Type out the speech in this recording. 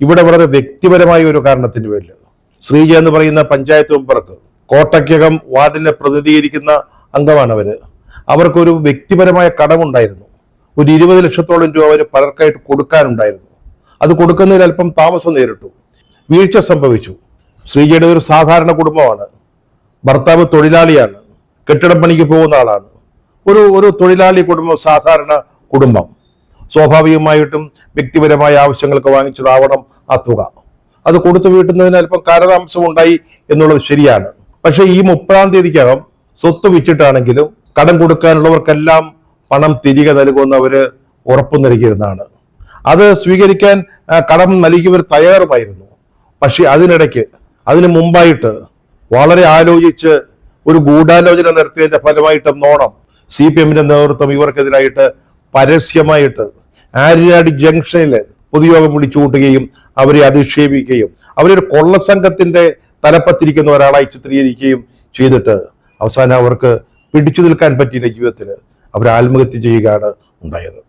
ഇവിടെ വളരെ വ്യക്തിപരമായ ഒരു കാരണത്തിന് പേരിൽ ശ്രീജ എന്ന് പറയുന്ന പഞ്ചായത്ത് മെമ്പർക്ക് കോട്ടയ്ക്കകം വാർഡിനെ പ്രതിനിധീകരിക്കുന്ന അംഗമാണ് അവർക്കൊരു വ്യക്തിപരമായ കടമുണ്ടായിരുന്നു. ഒരു 20 ലക്ഷത്തോളം രൂപ അവർ പലർക്കായിട്ട് കൊടുക്കാനുണ്ടായിരുന്നു. അത് കൊടുക്കുന്നതിൽ അല്പം താമസം നേരിട്ടു, വീഴ്ച സംഭവിച്ചു. ശ്രീജയുടെ ഒരു സാധാരണ കുടുംബമാണ്. ഭർത്താവ് തൊഴിലാളിയാണ്, കെട്ടിടം പണിക്ക് പോകുന്ന ആളാണ്. ഒരു തൊഴിലാളി കുടുംബം, സാധാരണ കുടുംബം. സ്വാഭാവികമായിട്ടും വ്യക്തിപരമായ ആവശ്യങ്ങൾക്ക് വാങ്ങിച്ചതാവണം ആ തുക. അത് കൊടുത്തു വീട്ടുന്നതിന് അല്പം കാലതാമസം ഉണ്ടായി എന്നുള്ളത് ശരിയാണ്. പക്ഷേ ഈ 30-ാം തീയതിക്കകം സ്വത്ത് വിറ്റിട്ടാണെങ്കിലും കടം കൊടുക്കാനുള്ളവർക്കെല്ലാം പണം തിരികെ നൽകുമെന്ന് അവര് ഉറപ്പു നൽകിയിരുന്നതാണ്. അത് സ്വീകരിക്കാൻ കടം നൽകിയവർ തയ്യാറുമായിരുന്നു. പക്ഷെ അതിനു മുമ്പായിട്ട് വളരെ ആലോചിച്ച് ഒരു ഗൂഢാലോചന നടത്തിയതിന്റെ ഫലമായിട്ടെന്നോണം CPM-ന്റെ നേതൃത്വം ഇവർക്കെതിരായിട്ട് പരസ്യമായിട്ട് ആര്യാട് ജംഗ്ഷനിൽ പൊതുയോഗം വിളിച്ചു കൂട്ടുകയും അവരെ അധിക്ഷേപിക്കുകയും അവരൊരു കൊള്ളസംഘത്തിന്റെ തലപ്പത്തിരിക്കുന്ന ഒരാളായി ചിത്രീകരിക്കുകയും ചെയ്തിട്ട് അവസാനം അവർക്ക് പിടിച്ചു നിൽക്കാൻ പറ്റിയില്ല. ജീവിതത്തിൽ അവർ ആത്മഹത്യ ചെയ്യുകയാണ് ഉണ്ടായത്.